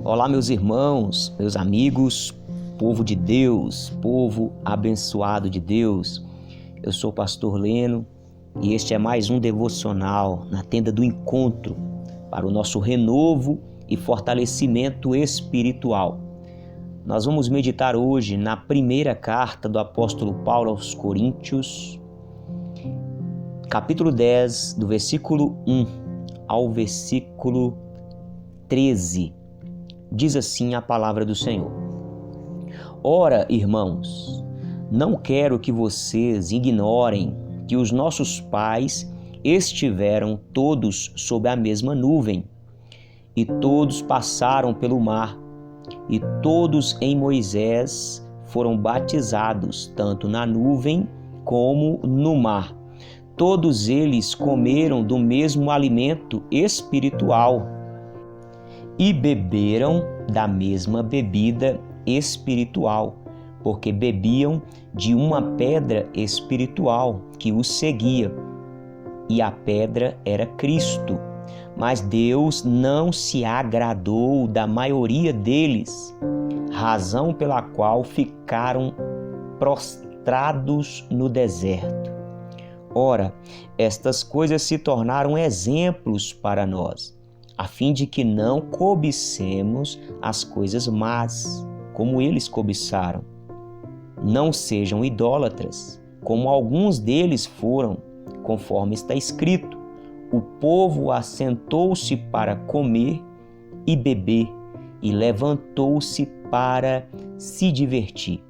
Olá, meus irmãos, meus amigos, povo de Deus, povo abençoado de Deus. Eu sou o pastor Leno e este é mais um devocional na tenda do encontro para o nosso renovo e fortalecimento espiritual. Nós vamos meditar hoje na primeira carta do apóstolo Paulo aos Coríntios, capítulo 10, do versículo 1 ao versículo 13. Diz assim a palavra do Senhor: Ora, irmãos, não quero que vocês ignorem que os nossos pais estiveram todos sob a mesma nuvem, e todos passaram pelo mar, e todos em Moisés foram batizados, tanto na nuvem como no mar. Todos eles comeram do mesmo alimento espiritual e beberam da mesma bebida espiritual, porque bebiam de uma pedra espiritual que os seguia, e a pedra era Cristo. Mas Deus não se agradou da maioria deles, razão pela qual ficaram prostrados no deserto. Ora, estas coisas se tornaram exemplos para nós, a fim de que não cobicemos as coisas más, como eles cobiçaram. Não sejam idólatras, como alguns deles foram, conforme está escrito: o povo assentou-se para comer e beber, e levantou-se para se divertir.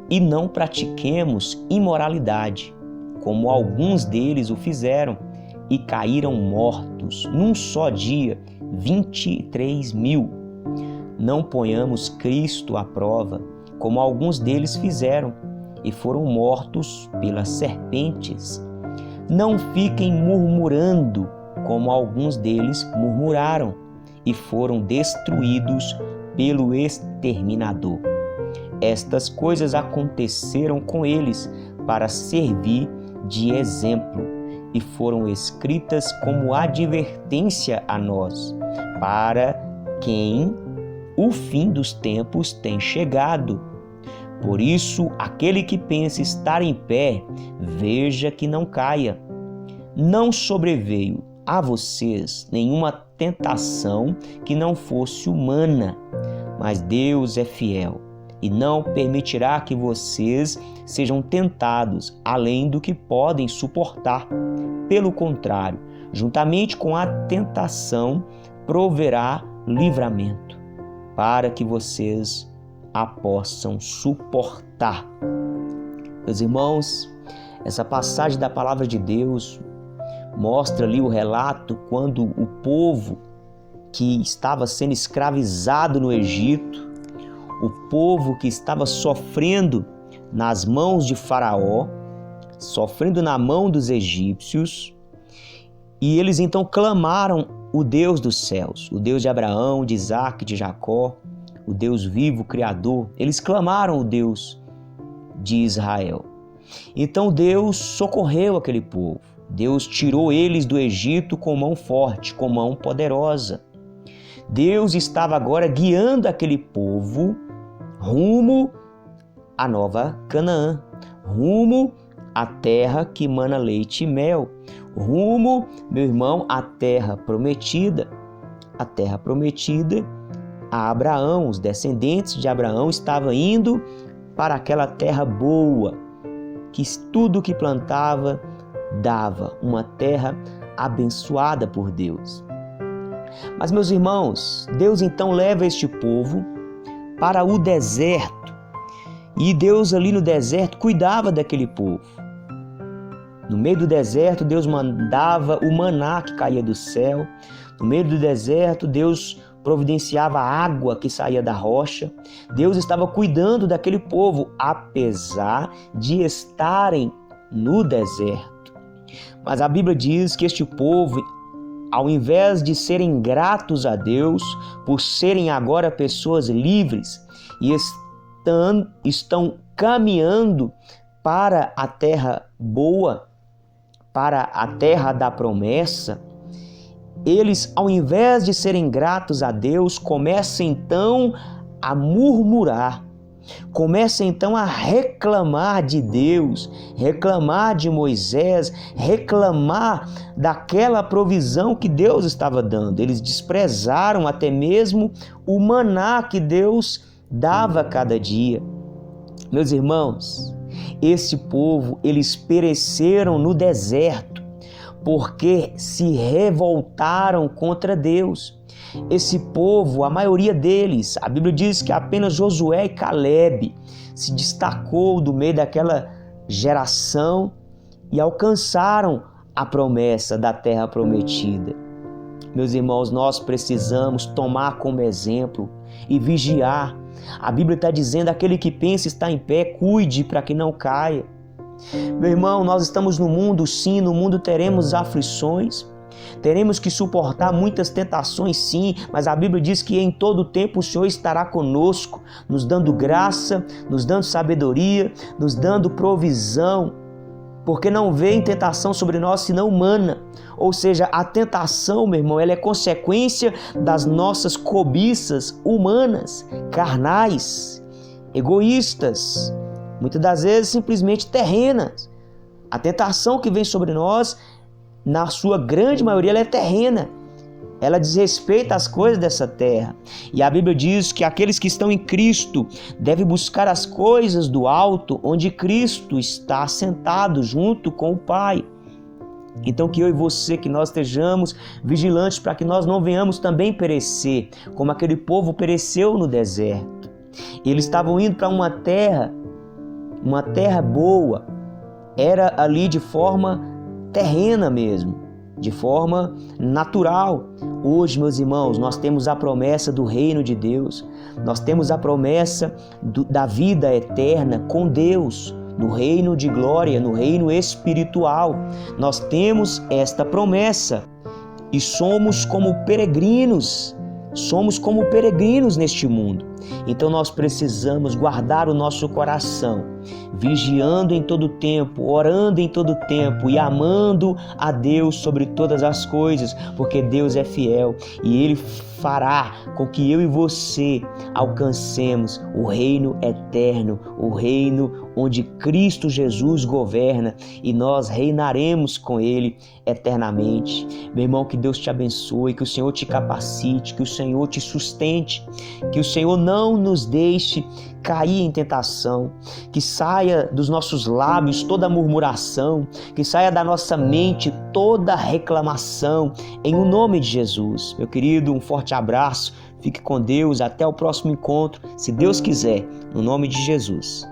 E não pratiquemos imoralidade, como alguns deles o fizeram, e caíram mortos num só dia 23.000. Não ponhamos Cristo à prova, como alguns deles fizeram, e foram mortos pelas serpentes. Não fiquem murmurando, como alguns deles murmuraram, e foram destruídos pelo exterminador. Estas coisas aconteceram com eles para servir de exemplo, e foram escritas como advertência a nós, para quem o fim dos tempos tem chegado. Por isso, aquele que pensa estar em pé, veja que não caia. Não sobreveio a vocês nenhuma tentação que não fosse humana, mas Deus é fiel e não permitirá que vocês sejam tentados além do que podem suportar. Pelo contrário, juntamente com a tentação, proverá livramento, para que vocês a possam suportar. Meus irmãos, essa passagem da palavra de Deus mostra ali o relato quando o povo que estava sendo escravizado no Egito, o povo que estava sofrendo nas mãos de Faraó, sofrendo na mão dos egípcios, e eles então clamaram o Deus dos céus, o Deus de Abraão, de Isaac, de Jacó, o Deus vivo, Criador. Eles clamaram o Deus de Israel. Então Deus socorreu aquele povo. Deus tirou eles do Egito com mão forte, com mão poderosa. Deus estava agora guiando aquele povo rumo à nova Canaã, rumo à terra que mana leite e mel, rumo, meu irmão, à terra prometida. A terra prometida a Abraão, os descendentes de Abraão estavam indo para aquela terra boa, que tudo que plantava dava, uma terra abençoada por Deus. Mas, meus irmãos, Deus então leva este povo para o deserto, e Deus ali no deserto cuidava daquele povo. No meio do deserto, Deus mandava o maná que caía do céu. No meio do deserto, Deus providenciava a água que saía da rocha. Deus estava cuidando daquele povo, apesar de estarem no deserto. Mas a Bíblia diz que este povo, ao invés de serem gratos a Deus por serem agora pessoas livres e estão caminhando para a terra boa, para a terra da promessa, eles, ao invés de serem gratos a Deus, começam então a murmurar, começam então a reclamar de Deus, reclamar de Moisés, reclamar daquela provisão que Deus estava dando. Eles desprezaram até mesmo o maná que Deus dava a cada dia. Meus irmãos, esse povo, eles pereceram no deserto, porque se revoltaram contra Deus. Esse povo, a maioria deles, a Bíblia diz que apenas Josué e Calebe se destacou do meio daquela geração e alcançaram a promessa da terra prometida. Meus irmãos, nós precisamos tomar como exemplo e vigiar. A Bíblia está dizendo: aquele que pensa estar em pé, cuide para que não caia. Meu irmão, nós estamos no mundo, sim, no mundo teremos aflições, teremos que suportar muitas tentações, sim, mas a Bíblia diz que em todo tempo o Senhor estará conosco, nos dando graça, nos dando sabedoria, nos dando provisão, porque não vem tentação sobre nós senão humana. Ou seja, a tentação, meu irmão, ela é consequência das nossas cobiças humanas, carnais, egoístas, muitas das vezes simplesmente terrenas. A tentação que vem sobre nós, na sua grande maioria, ela é terrena. Ela diz respeito às coisas dessa terra. E a Bíblia diz que aqueles que estão em Cristo devem buscar as coisas do alto, onde Cristo está sentado junto com o Pai. Então que eu e você, que nós estejamos vigilantes para que nós não venhamos também perecer, como aquele povo pereceu no deserto. Eles estavam indo para uma terra boa, era ali de forma terrena mesmo, de forma natural. Hoje, meus irmãos, nós temos a promessa do reino de Deus, nós temos a promessa da vida eterna com Deus, no reino de glória, no reino espiritual. Nós temos esta promessa e somos como peregrinos neste mundo. Então nós precisamos guardar o nosso coração, vigiando em todo tempo, orando em todo tempo e amando a Deus sobre todas as coisas, porque Deus é fiel e Ele fará com que eu e você alcancemos o reino eterno, o reino onde Cristo Jesus governa e nós reinaremos com Ele eternamente. Meu irmão, que Deus te abençoe, que o Senhor te capacite, que o Senhor te sustente, que o Senhor não nos deixe cair em tentação, que saia dos nossos lábios toda murmuração, que saia da nossa mente toda reclamação, em o nome de Jesus. Meu querido, um forte abraço, fique com Deus, até o próximo encontro, se Deus quiser, no nome de Jesus.